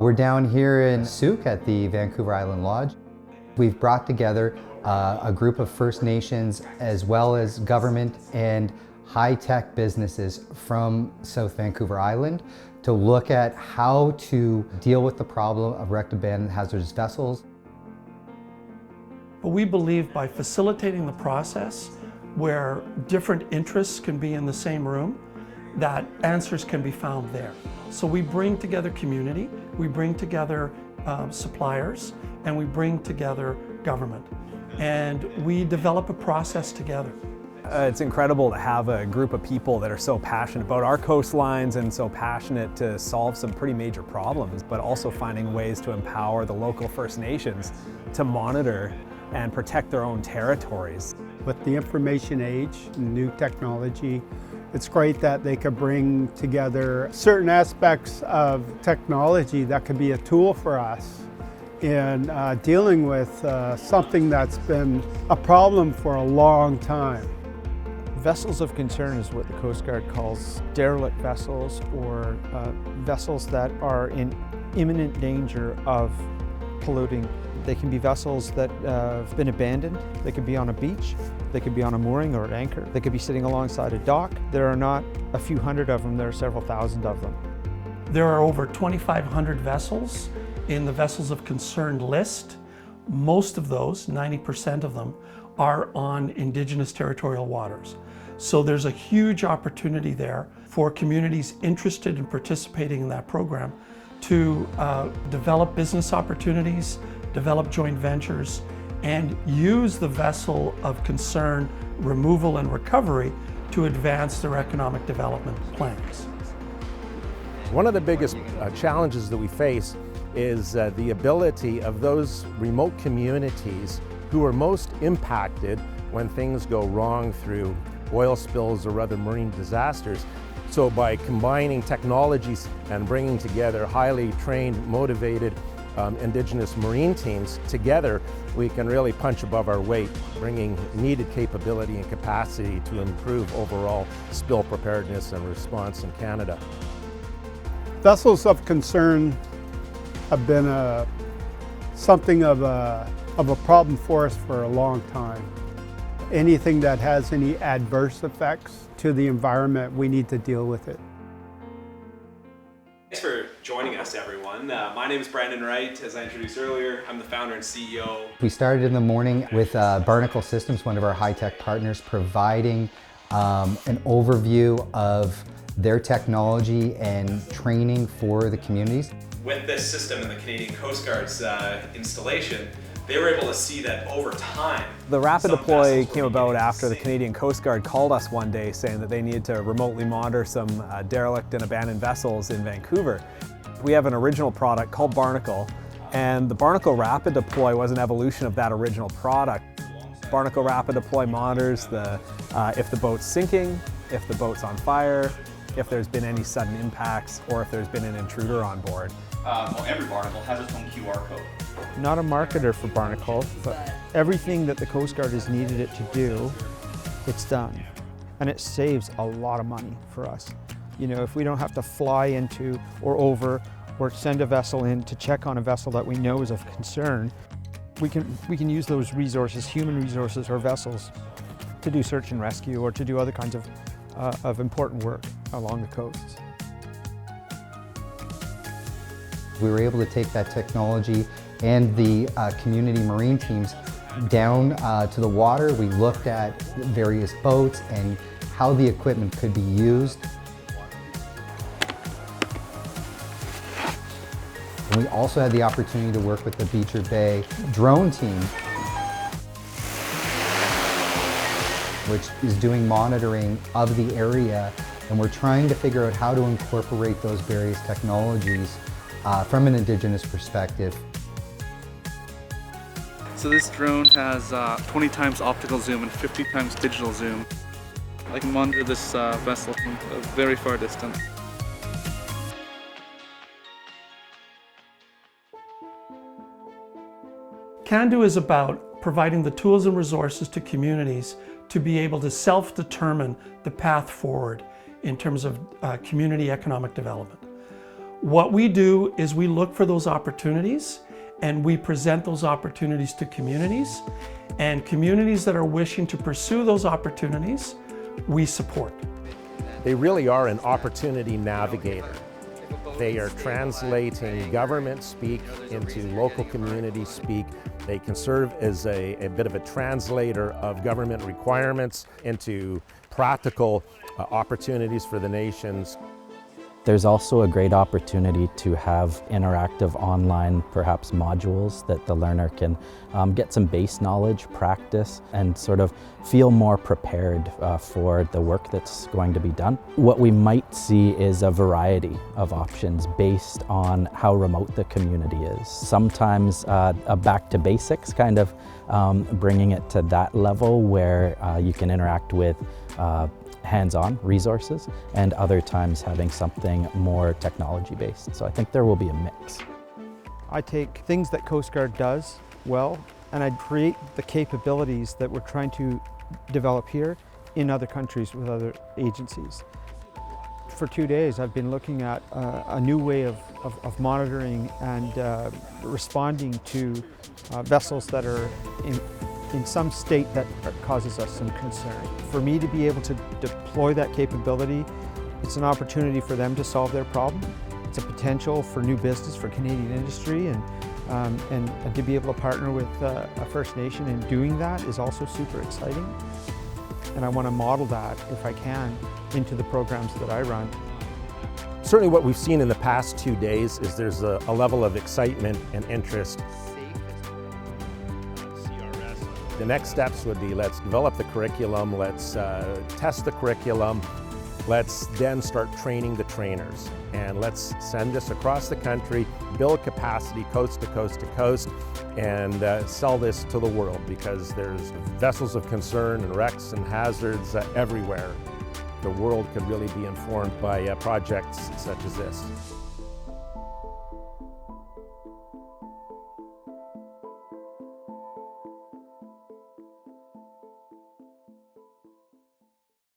We're down here in Souk at the Vancouver Island Lodge. We've brought together a group of First Nations as well as government and high-tech businesses from South Vancouver Island to look at how to deal with the problem of wrecked abandoned hazardous vessels. But we believe by facilitating the process where different interests can be in the same room, that answers can be found there. So we bring together community, we bring together suppliers, and we bring together government. And we develop a process together. It's incredible to have a group of people that are so passionate about our coastlines and so passionate to solve some pretty major problems, but also finding ways to empower the local First Nations to monitor and protect their own territories. With the information age, new technology, it's great that they could bring together certain aspects of technology that could be a tool for us in dealing with something that's been a problem for a long time. Vessels of concern is what the Coast Guard calls derelict vessels, or vessels that are in imminent danger of polluting. They can be vessels that have been abandoned. They could be on a beach. They could be on a mooring or an anchor. They could be sitting alongside a dock. There are not a few hundred of them, there are several thousand of them. There are over 2,500 vessels in the Vessels of Concern list. Most of those, 90% of them, are on Indigenous territorial waters. So there's a huge opportunity there for communities interested in participating in that program to develop business opportunities, develop joint ventures, and use the vessel of concern removal and recovery to advance their economic development plans. One of the biggest challenges that we face is the ability of those remote communities who are most impacted when things go wrong through oil spills or other marine disasters. So by combining technologies and bringing together highly trained, motivated Indigenous marine teams together, we can really punch above our weight, bringing needed capability and capacity to improve overall spill preparedness and response in Canada. Vessels of concern have been something of a problem for us for a long time. Anything that has any adverse effects to the environment, we need to deal with it. Thanks for joining us, everyone. My name is Brandon Wright. As I introduced earlier, I'm the founder and CEO. We started in the morning with Barnacle Systems, one of our high-tech partners, providing an overview of their technology and training for the communities. With this system and the Canadian Coast Guard's installation, they were able to see that over time. The Rapid Deploy came about after the Canadian Coast Guard called us one day saying that they needed to remotely monitor some derelict and abandoned vessels in Vancouver. We have an original product called Barnacle, and the Barnacle Rapid Deploy was an evolution of that original product. Barnacle Rapid Deploy monitors if the boat's sinking, if the boat's on fire, if there's been any sudden impacts, or if there's been an intruder on board. Every Barnacle has its own QR code. Not a marketer for Barnacle, but everything that the Coast Guard has needed it to do, it's done. And it saves a lot of money for us. You know, if we don't have to fly into or over or send a vessel in to check on a vessel that we know is of concern, we can use those resources, human resources or vessels, to do search and rescue or to do other kinds of important work along the coasts. We were able to take that technology and the community marine teams down to the water. We looked at various boats and how the equipment could be used. And we also had the opportunity to work with the Beecher Bay drone team, which is doing monitoring of the area, and we're trying to figure out how to incorporate those various technologies from an Indigenous perspective. So this drone has 20 times optical zoom and 50 times digital zoom. I can monitor this vessel from a very far distance. CANDO is about providing the tools and resources to communities to be able to self-determine the path forward in terms of community economic development. What we do is we look for those opportunities and we present those opportunities to communities, and communities that are wishing to pursue those opportunities, we support. They really are an opportunity navigator. They are translating government speak into local community speak. They can serve as a bit of a translator of government requirements into practical opportunities for the nations. There's also a great opportunity to have interactive online, perhaps modules that the learner can get some base knowledge, practice, and sort of feel more prepared for the work that's going to be done. What we might see is a variety of options based on how remote the community is. Sometimes a back to basics kind of bringing it to that level where you can interact with hands-on resources, and other times having something more technology-based. So I think there will be a mix. I take things that Coast Guard does well, and I create the capabilities that we're trying to develop here in other countries with other agencies. For 2 days, I've been looking at a new way of monitoring and responding to vessels that are in some state that causes us some concern. For me to be able to deploy that capability, it's an opportunity for them to solve their problem. It's a potential for new business for Canadian industry, and to be able to partner with a First Nation in doing that is also super exciting. And I want to model that, if I can, into the programs that I run. Certainly what we've seen in the past 2 days is there's a level of excitement and interest. The next steps would be, let's develop the curriculum, let's test the curriculum, let's then start training the trainers, and let's send this across the country, build capacity coast to coast to coast, and sell this to the world, because there's vessels of concern and wrecks and hazards everywhere. The world could really be informed by projects such as this.